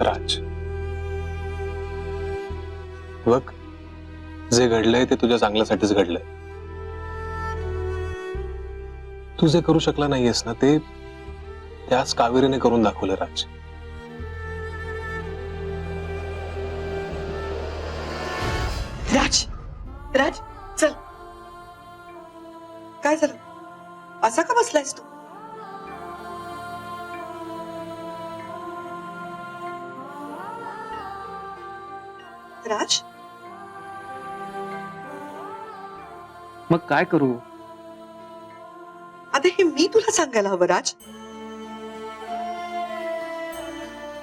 राज, बघ, जे घडलंय ते तुझ्या चांगल्यासाठीच घडलंय. तू जे करू शकला नाहीयेस ना, ते त्याच कावेरीने करून दाखवलं राज. राज, राज, चल. काय झालं? असा का बसलायस तू? राज, मग काय करू? आता हे मी तुला सांगायला हवं राज.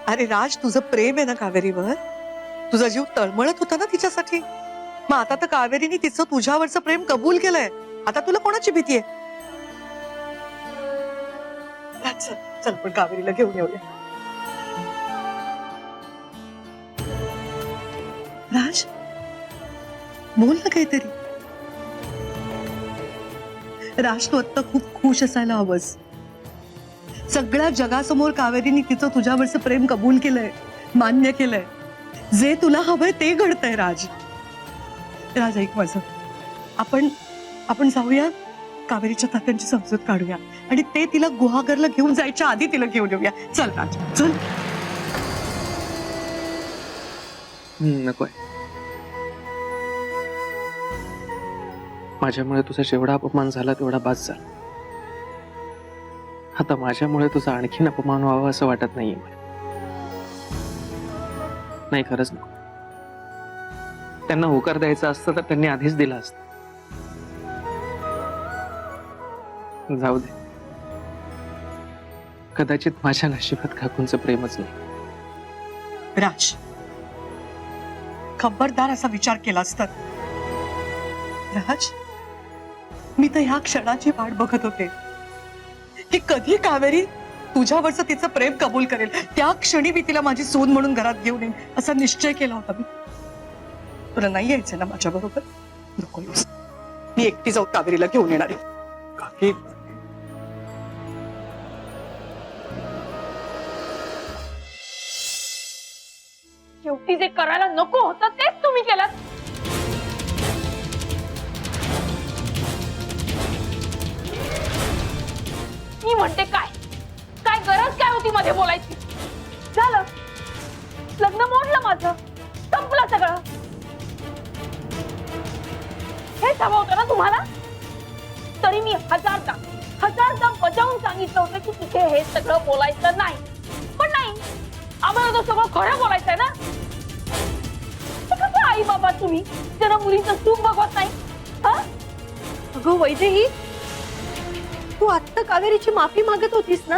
अरे राज, तुझं प्रेम आहे ना कावेरीवर, तुझा जीव तळमळत होता ना तिच्यासाठी. मग आता तर कावेरीने तिचं तुझ्यावरचं प्रेम कबूल केलंय. आता तुला कोणाची भीती आहे? राज, चल चल, पण कावेरीला घेऊन येऊया. राज, बोल ना काहीतरी. राज, तू आता खूप खुश असायला हवंस. सगळ्या जगासमोर कावेरीने तिचं तुझ्यावरचं प्रेम कबूल केलंय, मान्य केलंय. जे तुला हवंय ते घडतंय राज. राज, ऐक माझं. आपण जाऊया, कावेरीच्या तात्यांची समजूत काढूया आणि ते तिला गुहागरला घेऊन जायच्या आधी तिला घेऊन येऊया. चल राज, चल. नकोय. माझ्यामुळे तुझा जेवढा अपमान झाला तेवढा बास झाला. आता माझ्यामुळे तुझा आणखीन अपमान व्हावा असं वाटत नाहीये मला. नाही, खरंच नको. त्यांना होकार द्यायचा असतं तर त्यांनी आधीच दिला असतं. जाऊ दे. कदाचित माझ्या नशिबात काकूंचं प्रेमच नाही. राज, खबरदार असा विचार केलास तर. राज, मी तर ह्या क्षणाची वाट बघत होते की कधी कावेरी तुझ्यावरचं तिचं प्रेम कबूल करेल. त्या क्षणी मी तिला माझी सून म्हणून घरात घेऊन येईन असा निश्चय केला होता मी. तुला नाही यायचं ना माझ्या बरोबर? नको येऊस. मी एकटी जाऊ कावेरीला घेऊन येणार आहे. काकी, शेवटी जे करायला नको होतं तेच तुम्ही केलं. मी म्हणते काय काय गरज काय होती मध्ये बोलायची? झालं, लग्न मोडलं माझं, संपलं सगळं. हेच हवं होतं ना तुम्हाला? तरी मी हजारदा बजावून सांगितलं होतं की तिथे हे सगळं बोलायचं नाही. पण नाही, आम्हाला तो सगळं खरं बोलायचंय ना. कसं आई बाबा तुम्ही जरा मुलीचं सुख बघवत नाही? अगं वैदेही, तू आत्ता कावेरीची माफी मागत होतीस ना,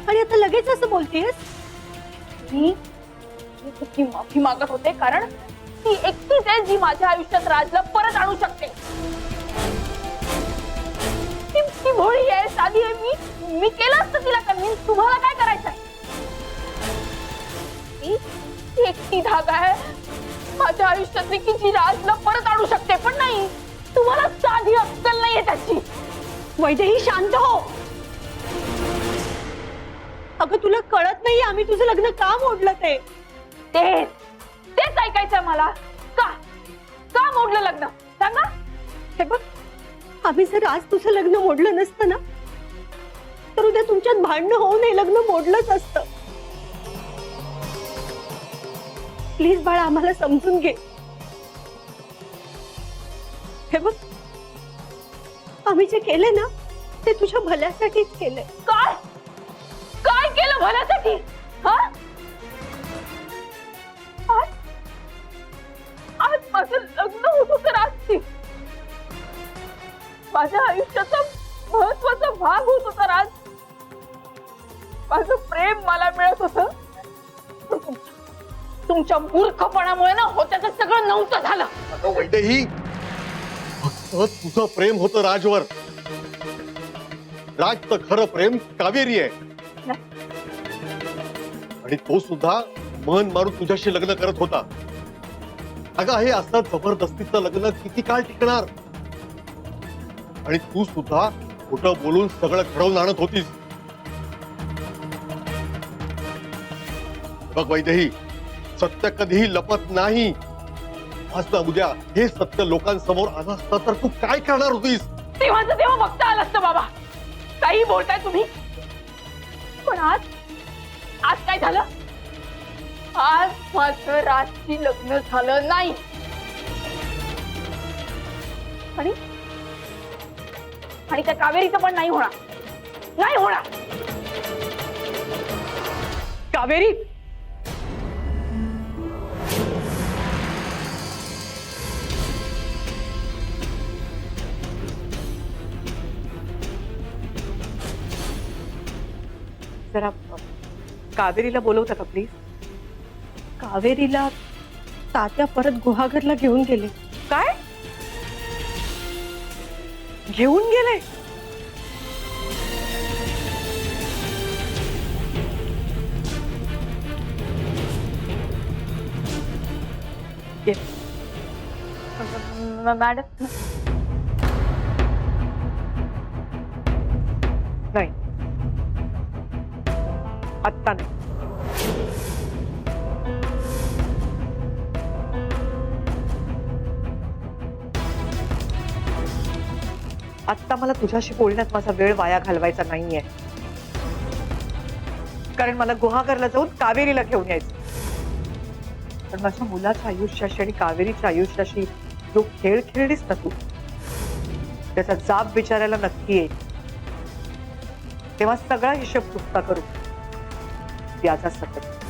आणि आता लगेच असं बोलतेस? मी तिची माफी मागत होते कारण ती एकटीच आहे जी माझ्या आयुष्यात राजला परत आणू शकते. ती भोळी आहे, साधी आहे. मी केलं असतं तिला कन्व्हिन्स. तुम्हाला काय करायचंय? ती एकटी धागा आहे माझ्या आयुष्यातली की जी राजला परत आणू शकते. पण नाही, तुम्हाला साधी अक्कल नाहीये त्याची. वैदेही, शांत हो. अगं तुला कळत नाही आम्ही तुझं लग्न का मोडलं ते? तेच ऐकायचंय मला. का मोडलं लग्न? सांगा. हे बघ, आम्ही जर आज तुझं लग्न मोडलं नसतं ना, तर उद्या तुमच्यात भांडणं होऊ नये, लग्न मोडलंच असतं. प्लीज बाळा, आम्हाला समजून घे. हे बघ, आम्ही जे केले ना ते तुझ्या भल्यासाठीच केले. काय केलं भल्यासाठी? आज माझं लग्न होतं तर आज माझ्या आयुष्याचा महत्वाचा भाग होत होता. आज माझं प्रेम मला मिळत होतं. तुमच्या मूर्खपणामुळे ना होत्याचं सगळं नव्हतं झालं. अगं वैदेही, फक्त तुझं प्रेम होतं राजवर. राजचं खरं प्रेम कावेरी आहे आणि तो सुद्धा मन मारून तुझ्याशी लग्न करत होता. अगं हे असं जबरदस्तीचं लग्न किती काळ टिकणार? आणि तू सुद्धा खोटं बोलून सगळं घडवून आणत होतीस. बघ वैदेही, सत्य कधीही लपत नाही. आज ना उद्या हे सत्य लोकांसमोर आलं असतं तर तू काय करणार होतीस? तेव्हाच तेव्हा बघता आलं असतं बाबा. काही बोलताय तुम्ही, पण आज आज काय झालं? आज माझं राजशी लग्न झालं नाही. आणि आणि त्या कावेरीचं पण नाही होणार. नाही होणार. कावेरी, जरा कावेरीला बोलवता का प्लीज? कावेरीला तात्या परत गुहागरला घेऊन गेले. काय घेऊन गेले? मॅडम, नाही, आत्ता नाही. आत्ता मला तुझ्याशी बोलण्यात माझा वेळ वाया घालवायचा नाहीये, कारण मला गुहागरला जाऊन कावेरीला घेऊन यायचं. पण माझ्या मुलाच्या आयुष्याशी आणि कावेरीच्या आयुष्याशी जो खेळ खेळलीस ना तू, त्याचा जाब विचारायला नक्की येईल. तेव्हा सगळा हिशोब चुकता करू व्याजा सकट.